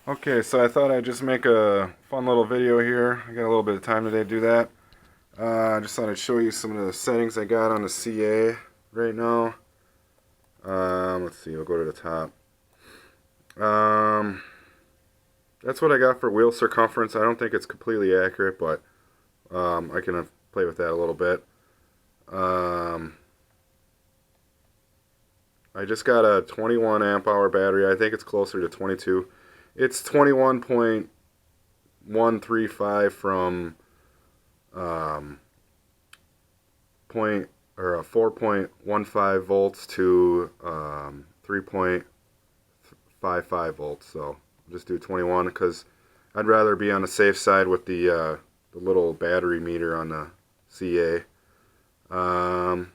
Okay, so I thought I'd just make a fun little video here. I got a little bit of time today to do that. I just thought I'd show you some of the settings I got on the CA right now. Let's see, we'll go to the top. Um, that's what I got for wheel circumference. I don't think it's completely accurate, but I can play with that a little bit. Um, I just got a 21 amp hour battery. I think it's closer to 22. It's 21.135 from um, point or 4.15 volts to 3.55 volts. So I'll just do 21 because I'd rather be on the safe side with the little battery meter on the CA. Um,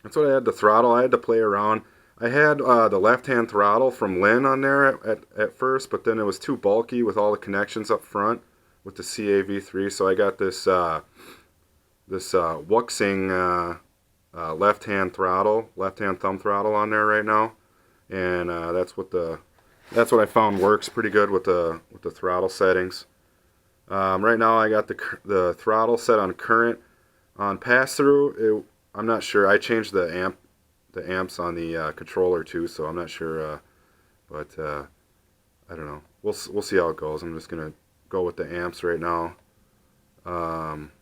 that's what I had to throttle. I had to play around. I had the left-hand throttle from Lin on there at first, but then it was too bulky with all the connections up front with the CAV3. So I got this Wuxing left-hand throttle, left-hand thumb throttle on there right now, and that's what I found works pretty good with the throttle settings. Right now I got the throttle set on current. On pass through, I'm not sure. I changed the amps on the controller too, so I'm not sure. But I don't know. We'll see how it goes. I'm just gonna go with the amps right now. Um,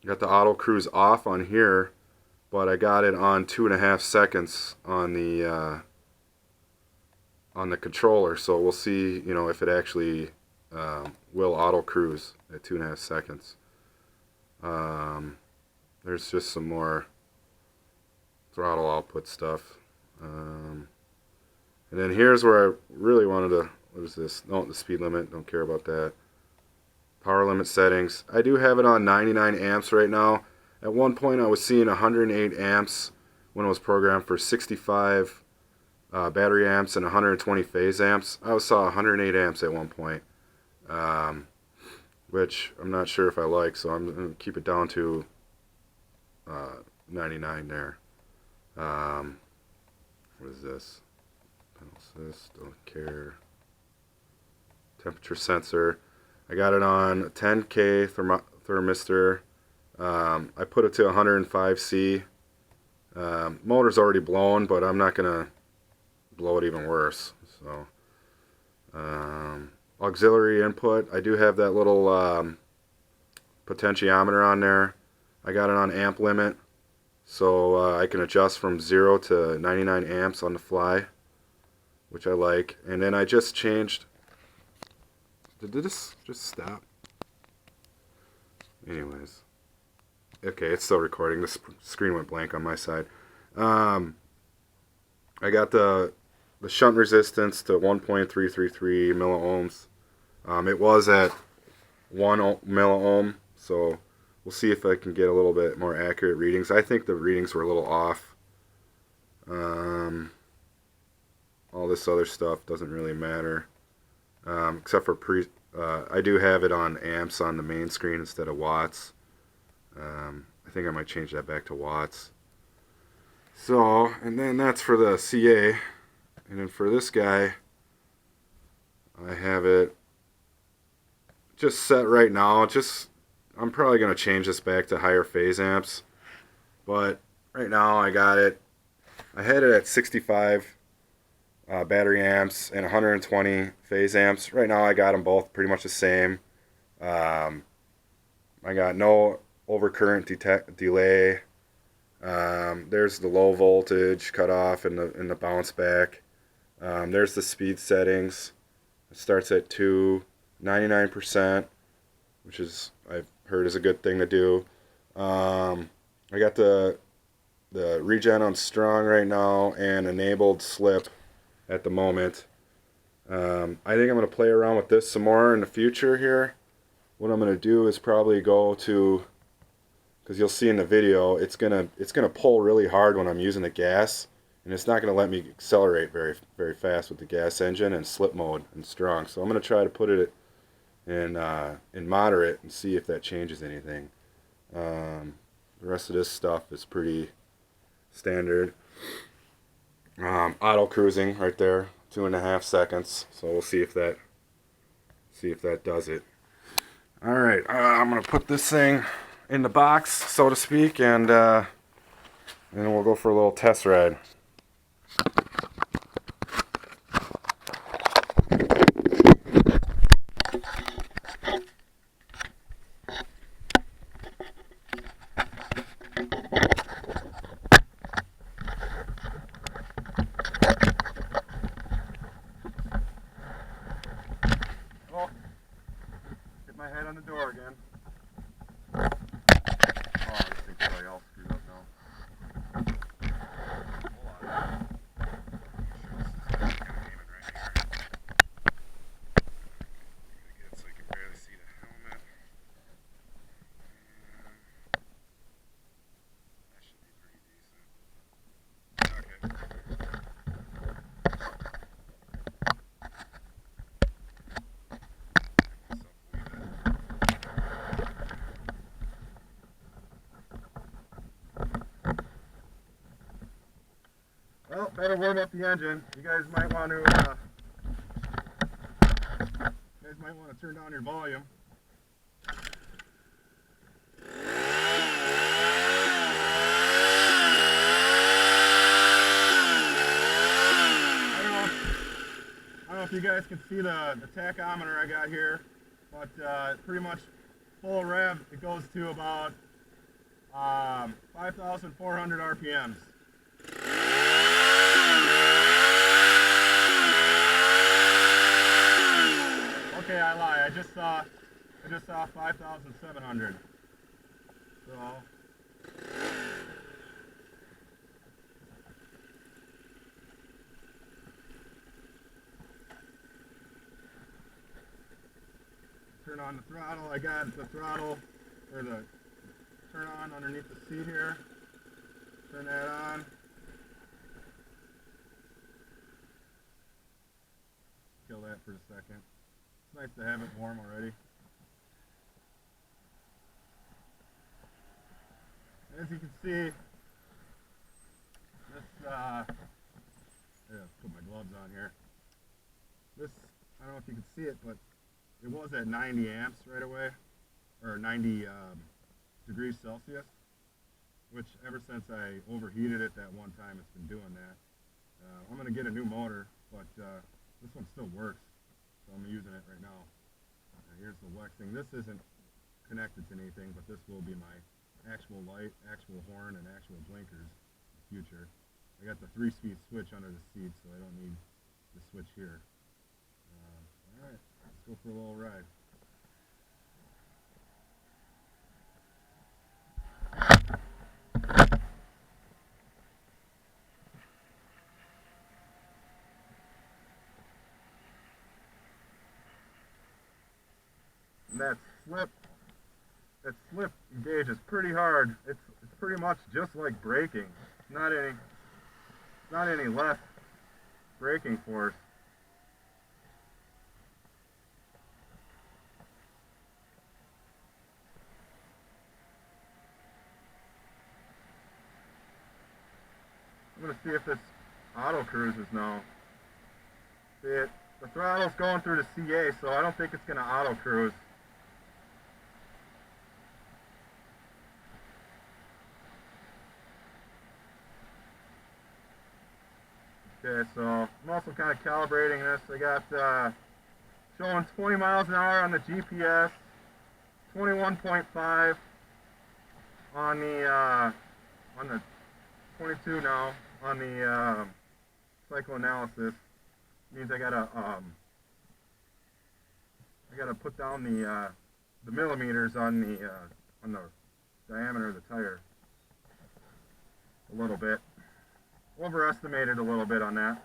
got the auto cruise off on here, but I got it on 2.5 seconds on the controller. So we'll see, if it actually will auto cruise at 2.5 seconds. Um, there's just some more throttle output stuff. And then here's where I really wanted to. What is this? No, the speed limit. Don't care about that. Power limit settings. I do have it on 99 amps right now. At one point, I was seeing 108 amps when it was programmed for 65 battery amps and 120 phase amps. I saw 108 amps at one point, um, which I'm not sure if I like, so I'm going to keep it down to 99 there. What is this? Panel assist, don't care. Temperature sensor. I got it on 10K thermistor. I put it to 105C. Motor's already blown, but I'm not going to blow it even worse. So, auxiliary input. I do have that little potentiometer on there. I got it on amp limit, so I can adjust from 0 to 99 amps on the fly, which I like. And then I just changed. Did this just stop? Anyways. Okay, it's still recording. The screen went blank on my side. Um, I got the shunt resistance to 1.333 milliohms. It was at 1 milliohm, so we'll see if I can get a little bit more accurate readings. I think the readings were a little off. All this other stuff doesn't really matter, except for I do have it on amps on the main screen instead of watts. I think I might change that back to watts. So, and then that's for the CA. And then for this guy, I have it just set right now. I'm probably going to change this back to higher phase amps. But right now I got it. I had it at 65 battery amps and 120 phase amps. Right now I got them both pretty much the same. Um, I got no overcurrent delay. There's the low voltage cutoff and the bounce back. There's the speed settings. It starts at 99%, which is I've heard is a good thing to do. I got the regen on strong right now and enabled slip at the moment. I think I'm going to play around with this some more in the future here. What I'm going to do is probably go to, because you'll see in the video, it's gonna pull really hard when I'm using the gas, and it's not gonna let me accelerate very fast with the gas engine and slip mode and strong. So I'm gonna try to put it in moderate and see if that changes anything. The rest of this stuff is pretty standard. Auto cruising right there, 2.5 seconds. So we'll see if that See if that does it. All right, I'm gonna put this thing in the box, so to speak, and then we'll go for a little test ride. Oh, hit my head on the door again. Oh, this thing's probably all screwed up now. Hold on. Make sure this is aiming right here. Get it so you can barely see the helmet. And that should be pretty decent. Okay. Well, better warm up the engine. You guys might want to turn down your volume. I don't know if you guys can see the tachometer I got here, but pretty much full rev, it goes to about 5,400 RPMs. Okay, I lie. I just saw 5,700. So turn on the throttle. I got the throttle or the turn on underneath the seat here. Turn that on. Kill that for a second. It's nice to have it warm already. As you can see, this, put my gloves on here. This, I don't know if you can see it, but it was at 90 amps right away, or 90 degrees Celsius, which ever since I overheated it that one time, it's been doing that. I'm going to get a new motor, but this one still works, so I'm using it right now. Here's the Wexing. This isn't connected to anything, but this will be my actual light, actual horn, and actual blinkers in the future. I got the 3-speed switch under the seat, so I don't need the switch here. Alright, let's go for a little ride. And that slip gauge is pretty hard. It's pretty much just like braking. Not any less braking force. I'm gonna see if this auto cruises now. See it? The throttle's going through the CA, so I don't think it's gonna auto cruise. Okay, so I'm also kind of calibrating this. I got showing 20 miles an hour on the GPS, 21.5 on the 22 now on the psychoanalysis. Means I gotta put down the millimeters on the diameter of the tire a little bit. Overestimated a little bit on that.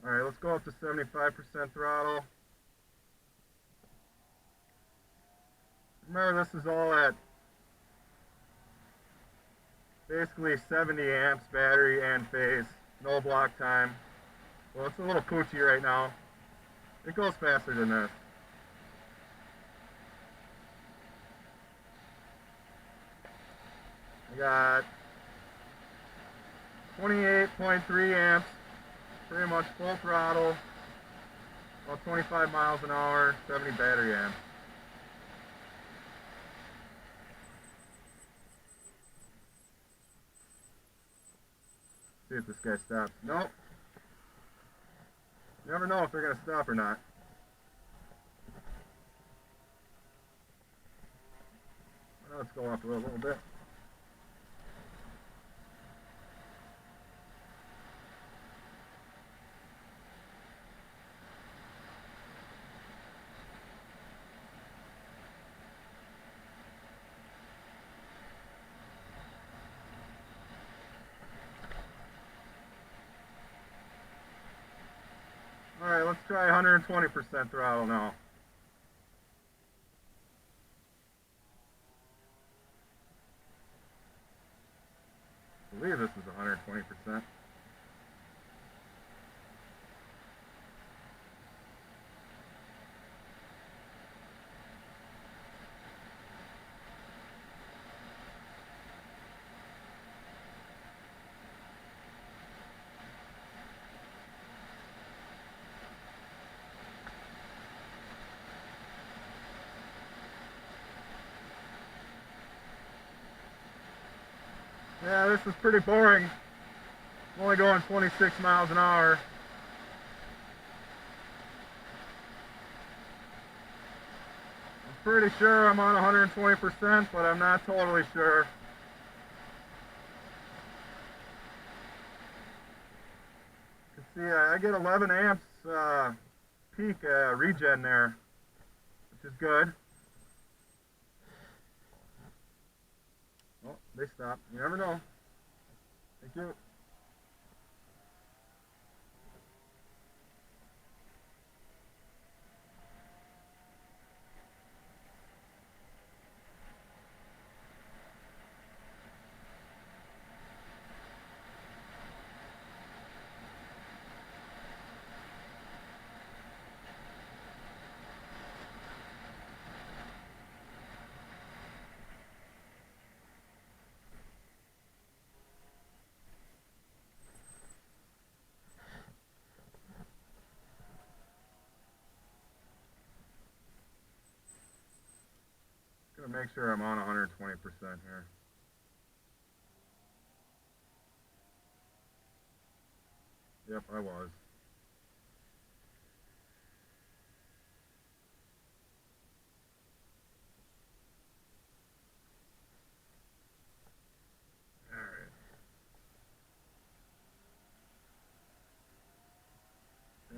Alright, let's go up to 75% throttle. Remember, this is all at basically 70 amps battery and phase, no block time. Well, it's a little poochy right now. It goes faster than this. I got 28.3 amps, pretty much full throttle, about 25 miles an hour, 70 battery amps. See if this guy stops. Nope. You never know if they're going to stop or not. Well, let's go off a little bit. Alright, let's try 120% throttle now. I believe this is 120%. Yeah, this is pretty boring. I'm only going 26 miles an hour. I'm pretty sure I'm on 120%, but I'm not totally sure. You can see I get 11 amps peak regen there, which is good. Oh, they stopped. You never know. Thank you. Gonna make sure I'm on 120% here. Yep, I was. Alright.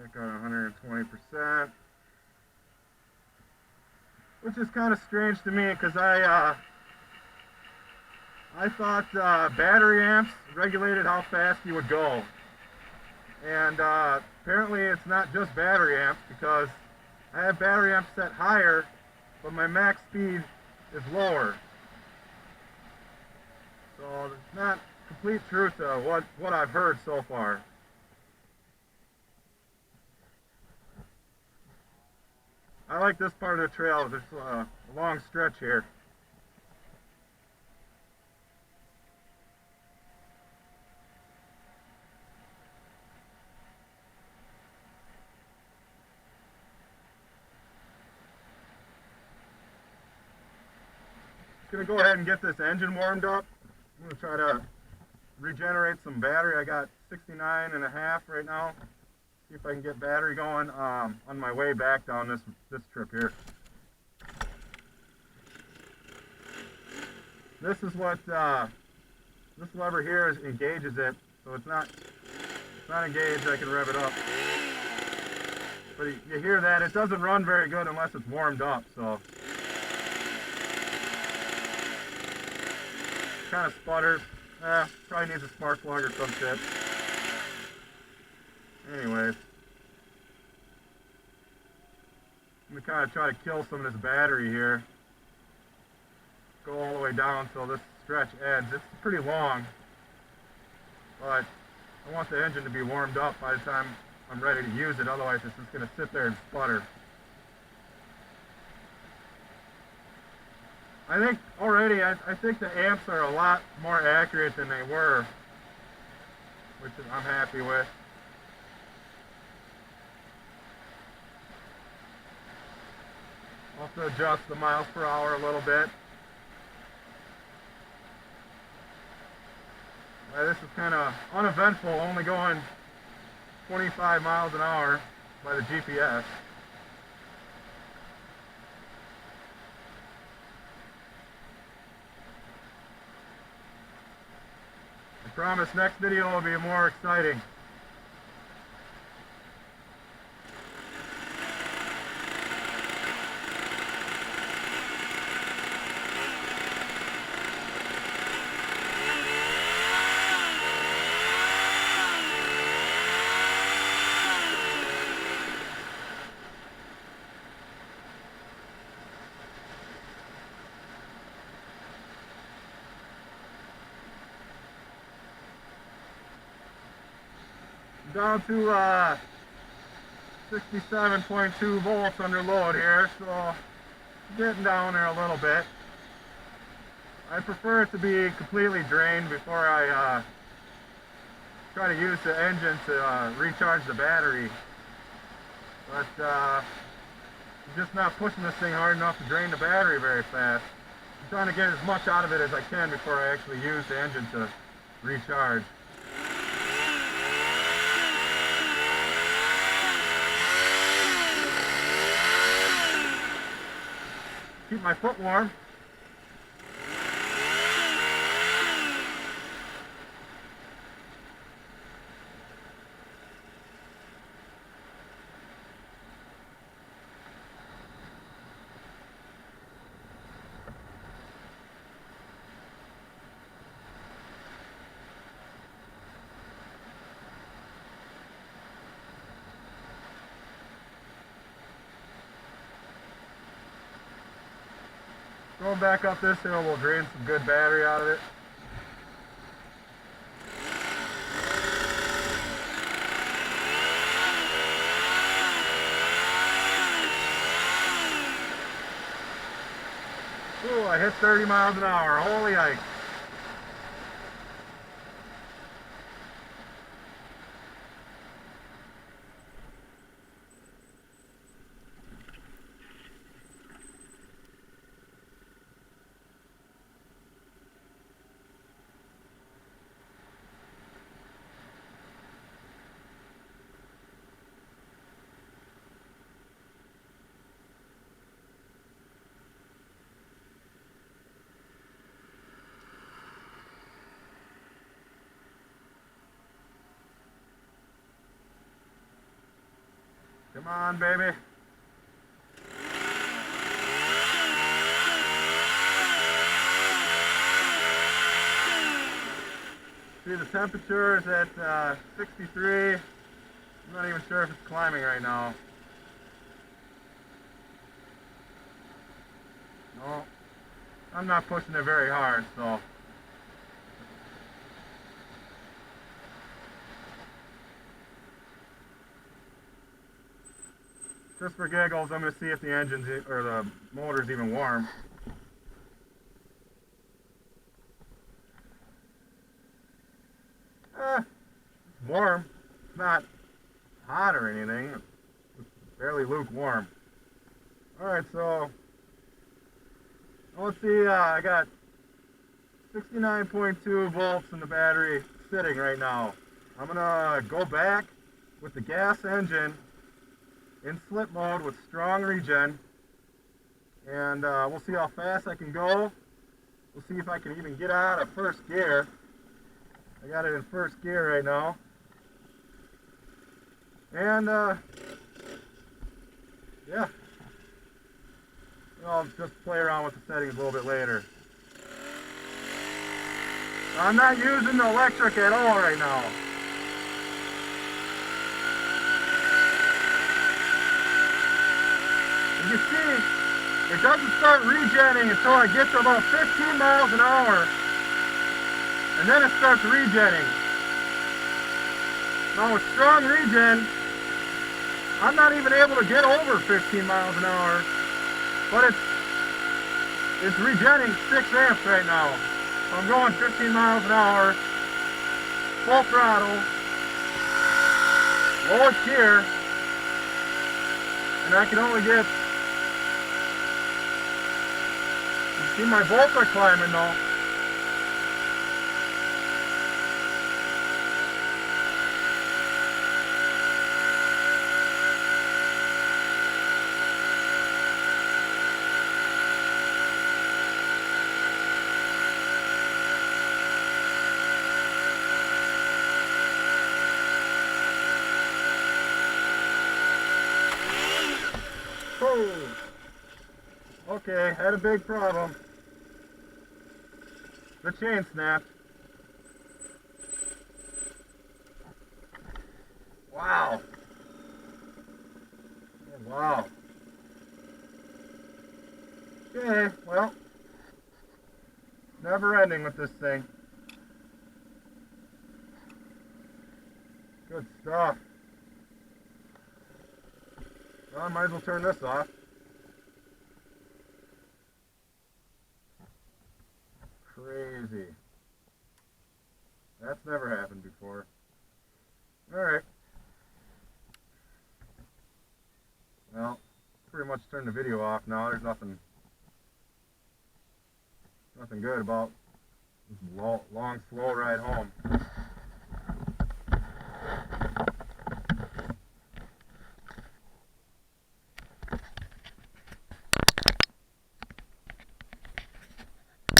Back on 120%. Which is kind of strange to me because I thought battery amps regulated how fast you would go. And apparently it's not just battery amps because I have battery amps set higher, but my max speed is lower. So it's not complete truth to what I've heard so far. I like this part of the trail. There's a long stretch here. Gonna go ahead and get this engine warmed up. I'm gonna try to regenerate some battery. I got 69.5 right now. See if I can get battery going on my way back down this trip here. This is what this lever here engages it, so it's not engaged. I can rev it up, but you hear that it doesn't run very good unless it's warmed up. So kind of sputters. Probably needs a spark plug or some shit. Anyways, I'm gonna kind of try to kill some of this battery here. Go all the way down till this stretch ends. It's pretty long, but I want the engine to be warmed up by the time I'm ready to use it. Otherwise, it's just gonna sit there and sputter. I think already, I think the amps are a lot more accurate than they were. I'm happy with. Also adjust the miles per hour a little bit. This is kind of uneventful, only going 25 miles an hour by the GPS. I promise next video will be more exciting. Down to 67.2 volts under load here, so getting down there a little bit. I prefer it to be completely drained before I try to use the engine to recharge the battery. But I'm just not pushing this thing hard enough to drain the battery very fast. I'm trying to get as much out of it as I can before I actually use the engine to recharge. Keep my foot warm. Going back up this hill will drain some good battery out of it. Ooh, I hit 30 miles an hour. Holy yikes. Come on, baby. See, the temperature is at 63. I'm not even sure if it's climbing right now. No, I'm not pushing it very hard, so. Just for giggles, I'm going to see if the engine's or the motor's even warm. Warm. It's not hot or anything. It's barely lukewarm. Alright, so let's see, I got 69.2 volts in the battery sitting right now. I'm going to go back with the gas engine in slip mode with strong regen, and we'll see how fast I can go. We'll see if I can even get out of first gear. I got it in first gear right now, and yeah, I'll just play around with the settings a little bit later. I'm not using the electric at all right now. You see, it doesn't start regenning until I get to about 15 miles an hour, and then it starts regenning. Now with strong regen, I'm not even able to get over 15 miles an hour, but it's regenning 6 amps right now. So I'm going 15 miles an hour, full throttle, lowest here, and I can only get, you see my bolts are climbing though. Oh, okay, had a big problem. The chain snapped. Wow. Oh, wow. Okay, well, never ending with this thing. Good stuff. Well, I might as well turn this off. Crazy. That's never happened before. Alright. Well, pretty much turned the video off now. There's nothing good about this long, slow ride home.